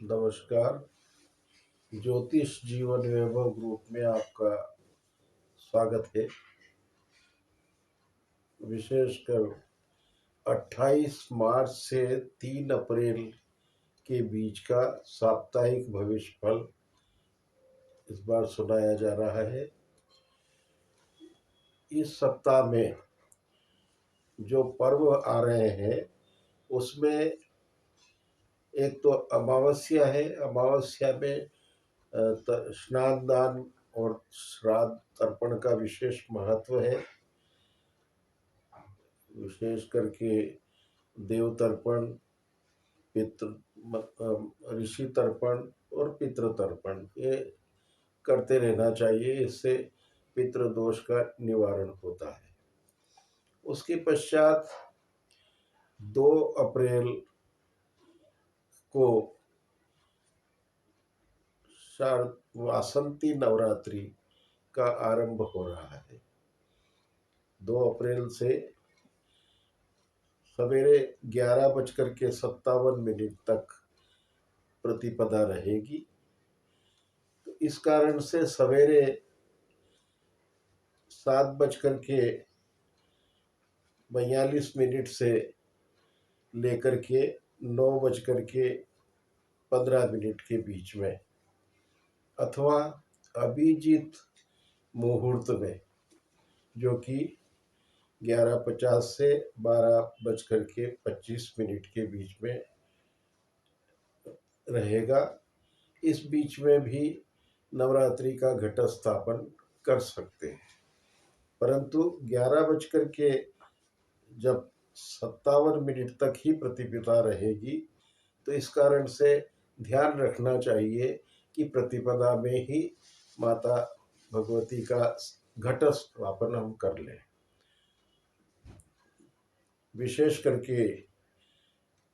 नमस्कार। ज्योतिष जीवन वैभव ग्रुप में आपका स्वागत है। विशेषकर 28 मार्च से 3 अप्रैल के बीच का साप्ताहिक भविष्य फल इस बार सुनाया जा रहा है। इस सप्ताह में जो पर्व आ रहे हैं उसमें एक तो अमावस्या है। अमावस्या में स्नान दान और श्राद्ध तर्पण का विशेष महत्व है। विशेष करके देव तर्पण, ऋषि तर्पण और पितृ तर्पण ये करते रहना चाहिए। इससे पितृ दोष का निवारण होता है। उसके पश्चात 2 अप्रैल को शारद वासंती नवरात्रि का आरंभ हो रहा है। 2 अप्रैल से सवेरे 11:57 तक प्रतिपदा रहेगी। तो इस कारण से सवेरे 7:42 से लेकर के 9:15 के बीच में अथवा अभिजीत मुहूर्त में, जो कि 11:50 से 12:25 के बीच में रहेगा। इस बीच में भी नवरात्रि का घट स्थापन कर सकते हैं, परंतु 11:57 तक ही प्रतिपदा रहेगी। तो इस कारण से ध्यान रखना चाहिए कि प्रतिपदा में ही माता भगवती का घट स्थापन हम कर लें। विशेष करके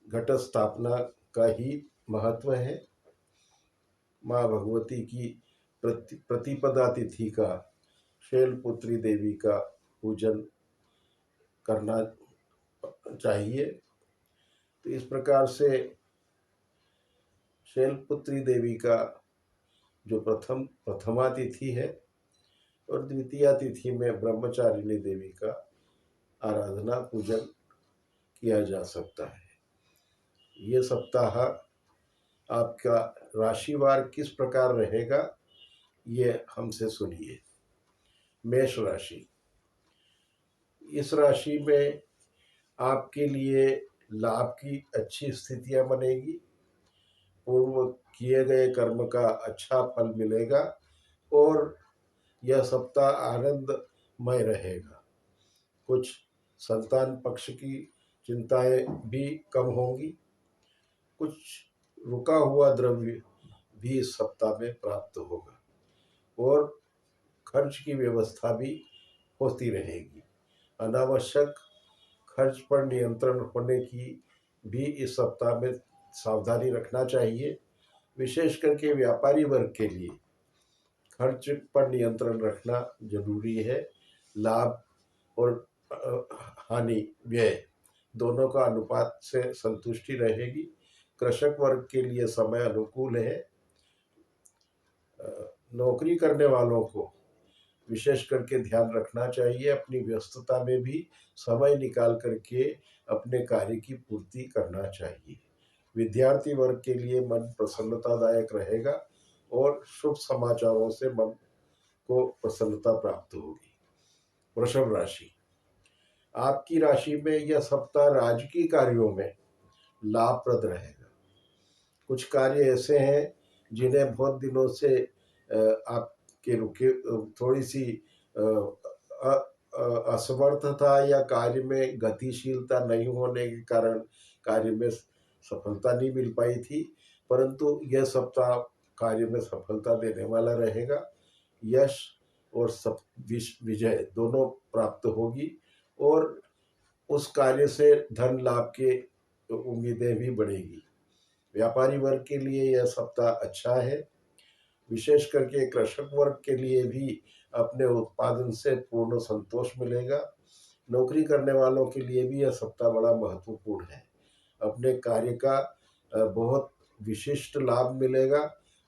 घट स्थापना का ही महत्व है। माँ भगवती की प्रतिपदा तिथि का शैलपुत्री देवी का पूजन करना चाहिए। तो इस प्रकार से शैलपुत्री देवी का जो प्रथमा तिथि है और द्वितीया तिथि में ब्रह्मचारिणी देवी का आराधना पूजन किया जा सकता है। ये सप्ताह आपका राशिवार किस प्रकार रहेगा, ये हमसे सुनिए। मेष राशि। इस राशि में आपके लिए लाभ की अच्छी स्थितियां बनेगी। पूर्व किए गए कर्म का अच्छा फल मिलेगा और यह सप्ताह आनंदमय रहेगा। कुछ संतान पक्ष की चिंताएं भी कम होंगी। कुछ रुका हुआ द्रव्य भी इस सप्ताह में प्राप्त होगा और खर्च की व्यवस्था भी होती रहेगी। अनावश्यक खर्च पर नियंत्रण होने की भी इस सप्ताह में सावधानी रखना चाहिए। विशेष करके व्यापारी वर्ग के लिए खर्च पर नियंत्रण रखना जरूरी है। लाभ और हानि व्यय दोनों का अनुपात से संतुष्टि रहेगी। कृषक वर्ग के लिए समय अनुकूल है। नौकरी करने वालों को विशेष करके ध्यान रखना चाहिए। अपनी व्यस्तता में भी समय निकाल करके अपने कार्य की पूर्ति करना चाहिए। विद्यार्थी वर्ग के लिए मन प्रसन्नतादायक रहेगा और शुभ समाचारों से मन को प्रसन्नता प्राप्त होगी। वृषभ राशि। आपकी राशि में यह सप्ताह राजकीय कार्यों में लाभप्रद रहेगा। कुछ कार्य ऐसे हैं जिन्हें बहुत दिनों से आपके रुके थोड़ी सी असमर्थता या कार्य में गतिशीलता नहीं होने के कारण कार्य में सफलता नहीं मिल पाई थी, परंतु यह सप्ताह कार्य में सफलता देने वाला रहेगा। यश और विजय दोनों प्राप्त होगी और उस कार्य से धन लाभ के उम्मीदें भी बढ़ेगी। व्यापारी वर्ग के लिए यह सप्ताह अच्छा है। विशेष करके कृषक वर्ग के लिए भी अपने उत्पादन से पूर्ण संतोष मिलेगा। नौकरी करने वालों के लिए भी यह सप्ताह बड़ा महत्वपूर्ण है। अपने कार्य का बहुत विशिष्ट लाभ मिलेगा,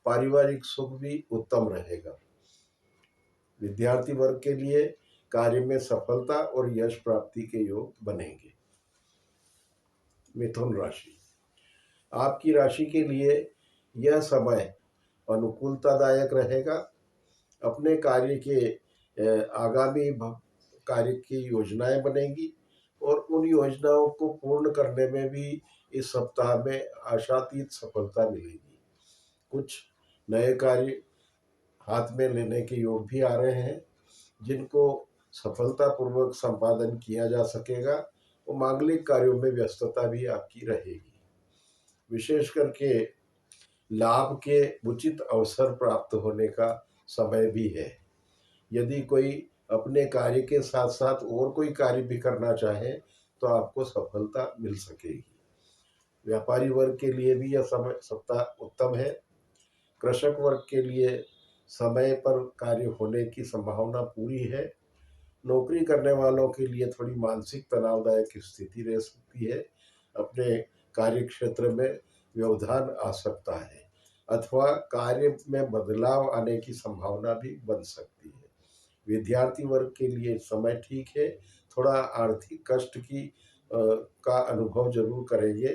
पारिवारिक सुख भी उत्तम रहेगा। विद्यार्थी वर्ग के लिए कार्य में सफलता और यश प्राप्ति के योग बनेंगे। मिथुन राशि, आपकी राशि के लिए यह समय अनुकूलतादायक रहेगा। अपने कार्य के आगामी कार्य की योजनाएं बनेंगी और उन योजनाओं को पूर्ण करने में भी इस सप्ताह में आशातीत सफलता मिलेगी। कुछ नए कार्य हाथ में लेने के योग भी आ रहे हैं, जिनको सफलतापूर्वक संपादन किया जा सकेगा। और मांगलिक कार्यों में व्यस्तता भी आपकी रहेगी। विशेष करके लाभ के उचित अवसर प्राप्त होने का समय भी है। यदि कोई अपने कार्य के साथ साथ और कोई कार्य भी करना चाहे तो आपको सफलता मिल सकेगी। व्यापारी वर्ग के लिए भी यह समय सप्ताह उत्तम है। कृषक वर्ग के लिए समय पर कार्य होने की संभावना पूरी है। नौकरी करने वालों के लिए थोड़ी मानसिक तनावदायक स्थिति रह सकती है। अपने कार्य क्षेत्र में व्यवधान आ सकता है अथवा कार्य में बदलाव आने की संभावना भी बन सकती है। विद्यार्थी वर्ग के लिए समय ठीक है। थोड़ा आर्थिक कष्ट का अनुभव जरूर करेंगे,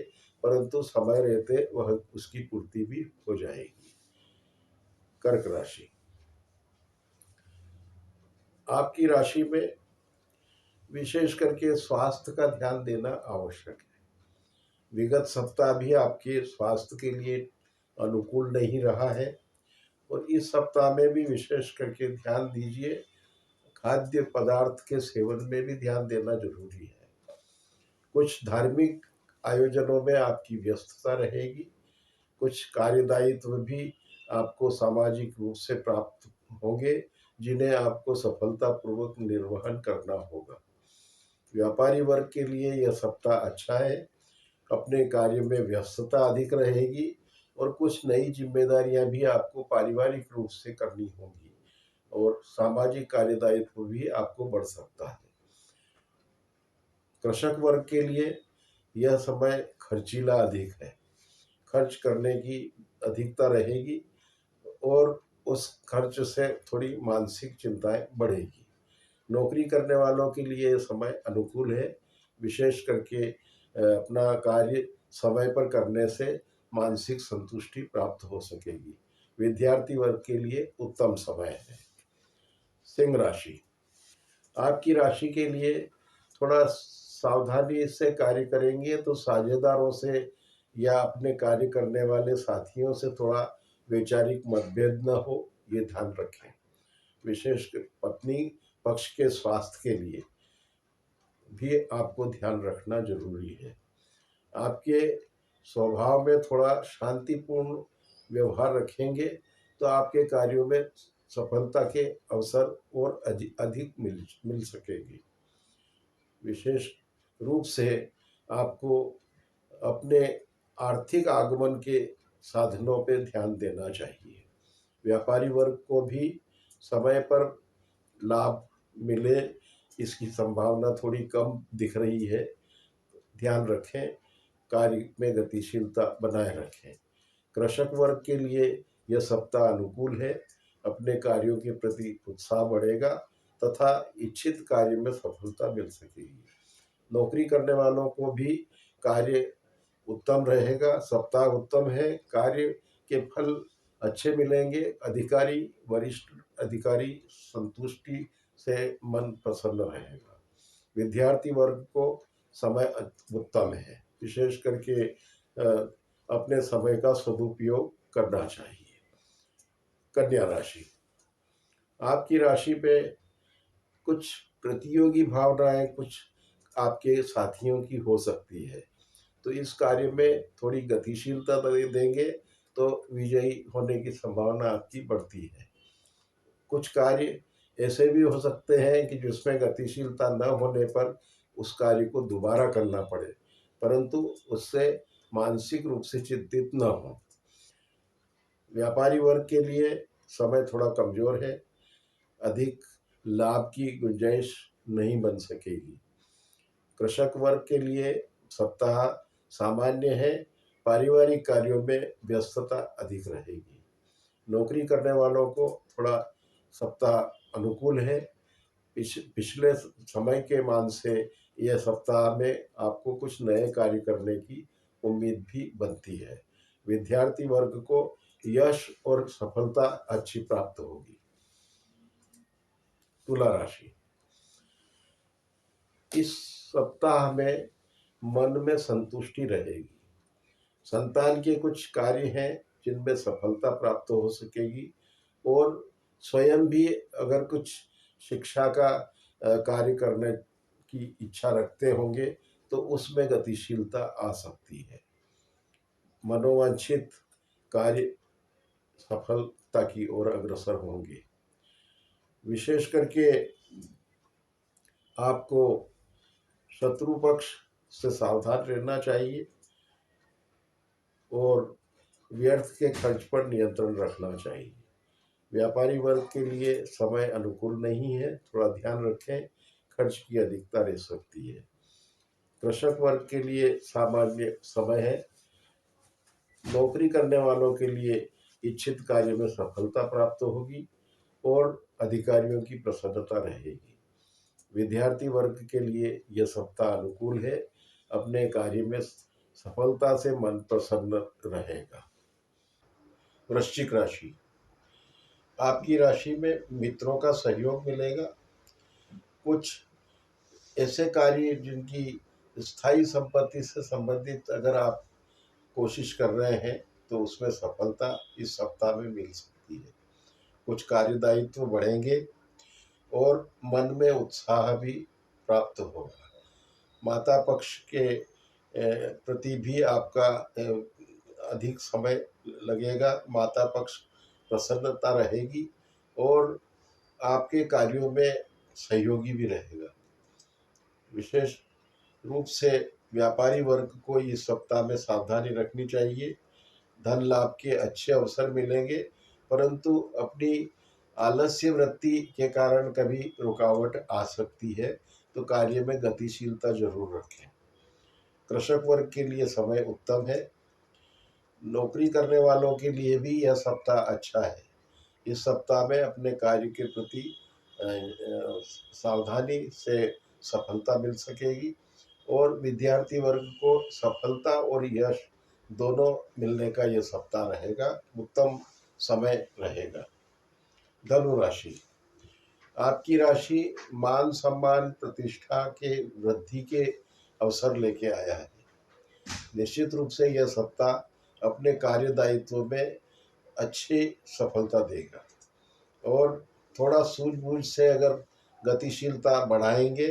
परंतु समय रहते वह उसकी पूर्ति भी हो जाएगी। कर्क राशि, आपकी राशि में विशेष करके स्वास्थ्य का ध्यान देना आवश्यक है। विगत सप्ताह भी आपके स्वास्थ्य के लिए अनुकूल नहीं रहा है और इस सप्ताह में भी विशेष करके ध्यान दीजिए। खाद्य पदार्थ के सेवन में भी ध्यान देना जरूरी है। कुछ धार्मिक आयोजनों में आपकी व्यस्तता रहेगी। कुछ कार्यदायित्व भी आपको सामाजिक रूप से प्राप्त होंगे, जिन्हें आपको सफलतापूर्वक निर्वहन करना होगा। व्यापारी वर्ग के लिए यह सप्ताह अच्छा है। अपने कार्य में व्यस्तता अधिक रहेगी और कुछ नई जिम्मेदारियां भी आपको पारिवारिक रूप से करनी होंगी और सामाजिक कार्यदायित्व भी आपको बढ़ सकता है। कृषक वर्ग के लिए यह समय खर्चीला अधिक है। खर्च करने की अधिकता रहेगी और उस खर्च से थोड़ी मानसिक चिंताएं बढ़ेगी। नौकरी करने वालों के लिए यह समय अनुकूल है। विशेष करके अपना कार्य समय पर करने से मानसिक संतुष्टि प्राप्त हो सकेगी। विद्यार्थी वर्ग के लिए उत्तम समय है। सिंह राशि, आपकी राशि के लिए थोड़ा सावधानी से कार्य करेंगे तो साझेदारों से या अपने कार्य करने वाले साथियों से थोड़ा वैचारिक मतभेद न हो, ये ध्यान रखें। विशेष पत्नी पक्ष के स्वास्थ्य के लिए भी आपको ध्यान रखना जरूरी है। आपके स्वभाव में थोड़ा शांतिपूर्ण व्यवहार रखेंगे तो आपके कार्यों में सफलता के अवसर और अधिक मिल सकेगी। विशेष रूप से आपको अपने आर्थिक आगमन के साधनों पर ध्यान देना चाहिए। व्यापारी वर्ग को भी समय पर लाभ मिले, इसकी संभावना थोड़ी कम दिख रही है। ध्यान रखें, कार्य में गतिशीलता बनाए रखें। कृषक वर्ग के लिए यह सप्ताह अनुकूल है। अपने कार्यों के प्रति उत्साह बढ़ेगा तथा इच्छित कार्य में सफलता मिल सकेगी। नौकरी करने वालों को भी कार्य उत्तम रहेगा। सप्ताह उत्तम है। कार्य के फल अच्छे मिलेंगे। वरिष्ठ अधिकारी संतुष्टि से मन प्रसन्न रहेगा। विद्यार्थी वर्ग को समय उत्तम है। विशेष करके अपने समय का सदुपयोग करना चाहिए। कन्या राशि, आपकी राशि पे कुछ प्रतियोगी भावनाएं कुछ आपके साथियों की हो सकती है, तो इस कार्य में थोड़ी गतिशीलता देंगे तो विजयी होने की संभावना आपकी बढ़ती है। कुछ कार्य ऐसे भी हो सकते हैं कि जिसमें गतिशीलता न होने पर उस कार्य को दोबारा करना पड़े, परंतु उससे मानसिक रूप से चिंतित न हो। व्यापारी वर्ग के लिए समय थोड़ा कमजोर है। अधिक लाभ की गुंजाइश नहीं बन सकेगी। कृषक वर्ग के लिए सप्ताह सामान्य है। पारिवारिक कार्यों में व्यस्तता अधिक रहेगी। नौकरी करने वालों को थोड़ा सप्ताह अनुकूल है। पिछले समय के मान से यह सप्ताह में आपको कुछ नए कार्य करने की उम्मीद भी बनती है। विद्यार्थी वर्ग को यश और सफलता अच्छी प्राप्त होगी। तुला राशि, इस सप्ताह में मन में संतुष्टि रहेगी। संतान के कुछ कार्य हैं जिनमें सफलता प्राप्त हो सकेगी, और स्वयं भी अगर कुछ शिक्षा का कार्य करने की इच्छा रखते होंगे तो उसमें गतिशीलता आ सकती है। मनोवांछित कार्य सफलता की ओर अग्रसर होंगे। विशेष करके आपको शत्रु पक्ष से सावधान रहना चाहिए और व्यर्थ के खर्च पर नियंत्रण रखना चाहिए। व्यापारी वर्ग के लिए समय अनुकूल नहीं है, थोड़ा ध्यान रखें, खर्च की अधिकता रह सकती है। कृषक वर्ग के लिए सामान्य समय है। नौकरी करने वालों के लिए इच्छित कार्य में सफलता प्राप्त होगी और अधिकारियों की प्रसन्नता रहेगी। विद्यार्थी वर्ग के लिए यह सप्ताह अनुकूल है। अपने कार्य में सफलता से मन प्रसन्न रहेगा। वृश्चिक राशि, आपकी राशि में मित्रों का सहयोग मिलेगा। कुछ ऐसे कार्य जिनकी स्थायी संपत्ति से संबंधित अगर आप कोशिश कर रहे हैं तो उसमें सफलता इस सप्ताह में मिल सकती है। कुछ कार्यदायित्व बढ़ेंगे और मन में उत्साह भी प्राप्त होगा। माता पक्ष के प्रति भी आपका अधिक समय लगेगा। माता पक्ष प्रसन्नता रहेगी और आपके कार्यों में सहयोगी भी रहेगा। विशेष रूप से व्यापारी वर्ग को इस सप्ताह में सावधानी रखनी चाहिए। धन लाभ के अच्छे अवसर मिलेंगे, परंतु अपनी आलस्य वृत्ति के कारण कभी रुकावट आ सकती है, तो कार्य में गतिशीलता जरूर रखें। कृषक वर्ग के लिए समय उत्तम है। नौकरी करने वालों के लिए भी यह सप्ताह अच्छा है। इस सप्ताह में अपने कार्य के प्रति सावधानी से सफलता मिल सकेगी और विद्यार्थी वर्ग को सफलता और यश दोनों मिलने का यह सप्ताह रहेगा। उत्तम समय रहेगा। धनु राशि, आपकी राशि मान सम्मान प्रतिष्ठा के वृद्धि के अवसर लेके आया है। निश्चित रूप से यह सप्ताह अपने कार्य दायित्व में अच्छी सफलता देगा और थोड़ा सूझबूझ से अगर गतिशीलता बढ़ाएंगे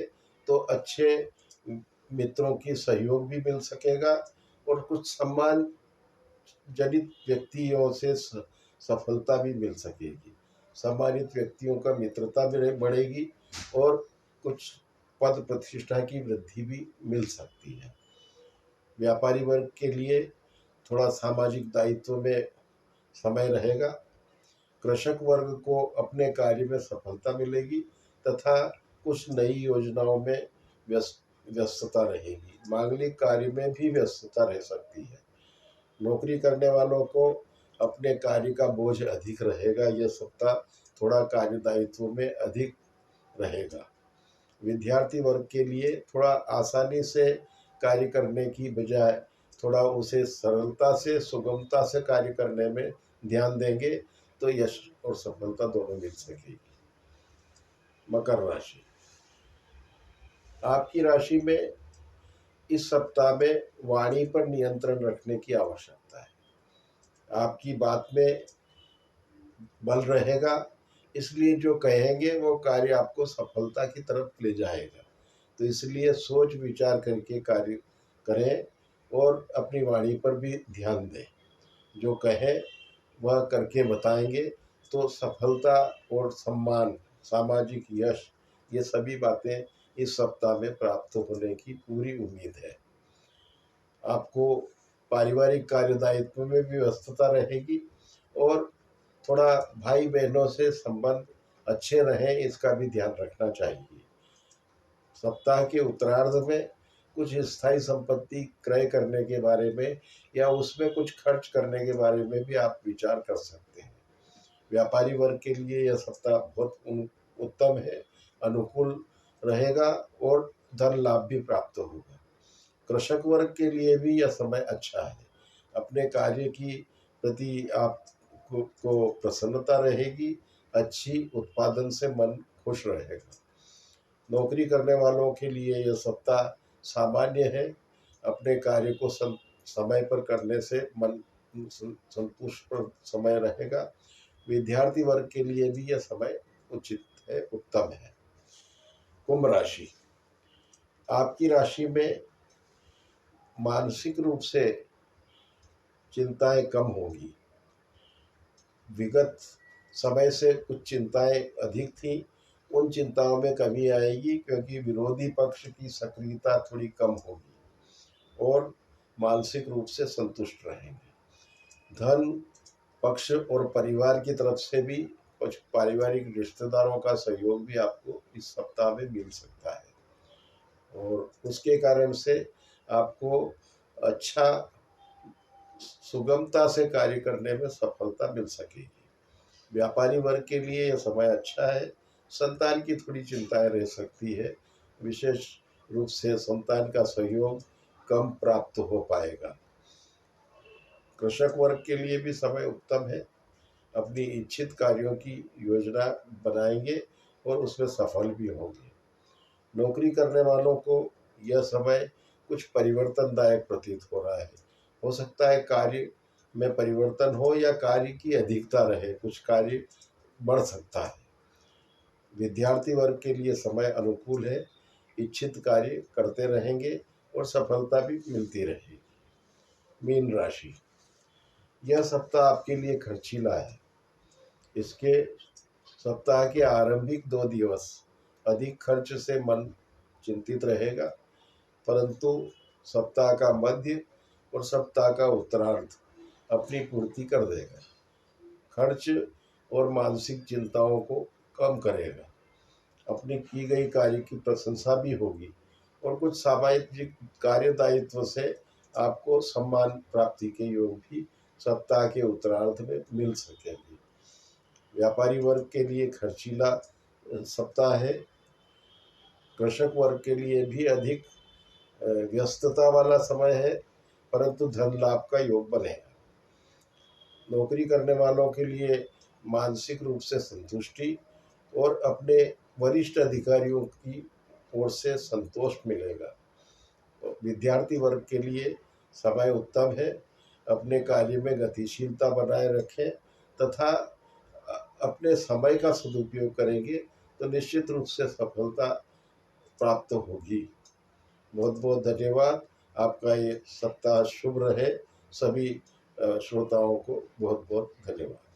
तो अच्छे मित्रों की सहयोग भी मिल सकेगा और कुछ सम्मान जनित व्यक्तियों से सफलता भी मिल सकेगी। सम्मानित व्यक्तियों का मित्रता भी बढ़ेगी और कुछ पद प्रतिष्ठा की वृद्धि भी मिल सकती है। व्यापारी वर्ग के लिए थोड़ा सामाजिक दायित्व में समय रहेगा। कृषक वर्ग को अपने कार्य में सफलता मिलेगी तथा कुछ नई योजनाओं में व्यस्तता रहेगी। मांगलिक कार्य में भी व्यस्तता रह सकती है। नौकरी करने वालों को अपने कार्य का बोझ अधिक रहेगा। यह सप्ताह थोड़ा कार्यदायित्व में अधिक रहेगा। विद्यार्थी वर्ग के लिए थोड़ा आसानी से कार्य करने की बजाय थोड़ा उसे सरलता से सुगमता से कार्य करने में ध्यान देंगे तो यश और सफलता दोनों मिल सकेगी। मकर राशि, आपकी राशि में इस सप्ताह में वाणी पर नियंत्रण रखने की आवश्यकता है। आपकी बात में बल रहेगा, इसलिए जो कहेंगे वो कार्य आपको सफलता की तरफ ले जाएगा। तो इसलिए सोच विचार करके कार्य करें और अपनी वाणी पर भी ध्यान दें। जो कहें वह करके बताएंगे तो सफलता और सम्मान, सामाजिक यश, ये सभी बातें इस सप्ताह में प्राप्त होने की पूरी उम्मीद है। आपको पारिवारिक कार्यदायित्व में भी व्यस्तता रहेगी और थोड़ा भाई बहनों से संबंध अच्छे रहें, इसका भी ध्यान रखना चाहिए। सप्ताह के उत्तरार्ध में कुछ स्थायी संपत्ति क्रय करने के बारे में या उसमें कुछ खर्च करने के बारे में भी आप विचार कर सकते हैं। व्यापारी वर्ग के लिए यह सप्ताह बहुत उत्तम है, अनुकूल रहेगा और धन लाभ भी प्राप्त होगा। कृषक वर्ग के लिए भी यह समय अच्छा है। अपने कार्य की प्रति आप को प्रसन्नता रहेगी, अच्छी उत्पादन से मन खुश रहेगा। नौकरी करने वालों के लिए यह सप्ताह सामान्य है। अपने कार्य को समय पर करने से मन संतुष्ट समय रहेगा। विद्यार्थी वर्ग के लिए भी यह समय उचित है, उत्तम है। कुंभ राशि, आपकी राशि में मानसिक रूप से चिंताएं कम होगी। विगत समय से कुछ चिंताएं अधिक थी, उन चिंताओं में कमी आएगी क्योंकि विरोधी पक्ष की सक्रियता थोड़ी कम होगी और मानसिक रूप से संतुष्ट रहेंगे। धन पक्ष और परिवार की तरफ से भी कुछ पारिवारिक रिश्तेदारों का सहयोग भी आपको इस सप्ताह में मिल सकता है और उसके कारण से आपको अच्छा सुगमता से कार्य करने में सफलता मिल सकेगी। व्यापारी वर्ग के लिए यह समय अच्छा है। संतान की थोड़ी चिंताएं रह सकती है, विशेष रूप से संतान का सहयोग कम प्राप्त हो पाएगा। कृषक वर्ग के लिए भी समय उत्तम है। अपनी इच्छित कार्यों की योजना बनाएंगे और उसमें सफल भी होंगे। नौकरी करने वालों को यह समय कुछ परिवर्तनदायक प्रतीत हो रहा है। हो सकता है कार्य में परिवर्तन हो या कार्य की अधिकता रहे, कुछ कार्य बढ़ सकता है। विद्यार्थी वर्ग के लिए समय अनुकूल है। इच्छित कार्य करते रहेंगे और सफलता भी मिलती रहेगी। मीन राशि, यह सप्ताह आपके लिए खर्चीला है। इसके सप्ताह के आरंभिक 2 दिवस अधिक खर्च से मन चिंतित रहेगा, परंतु सप्ताह का मध्य और सप्ताह का उत्तरार्ध अपनी पूर्ति कर देगा। खर्च और मानसिक चिंताओं को कम करेगा। अपनी की गई कार्य की प्रशंसा भी होगी और कुछ सामाजिक कार्य दायित्व से आपको सम्मान प्राप्ति के योग भी सप्ताह के उत्तरार्ध में मिल सकेंगे। व्यापारी वर्ग के लिए खर्चीला सप्ताह है। कृषक वर्ग के लिए भी अधिक व्यस्तता वाला समय है, परंतु धन लाभ का योग बनेगा। नौकरी करने वालों के लिए मानसिक रूप से संतुष्टि और अपने वरिष्ठ अधिकारियों की ओर से संतोष मिलेगा। तो विद्यार्थी वर्ग के लिए समय उत्तम है। अपने कार्य में गतिशीलता बनाए रखें तथा अपने समय का सदुपयोग करेंगे तो निश्चित रूप से सफलता प्राप्त होगी। बहुत बहुत धन्यवाद। आपका ये सप्ताह शुभ रहे। सभी श्रोताओं को बहुत बहुत धन्यवाद।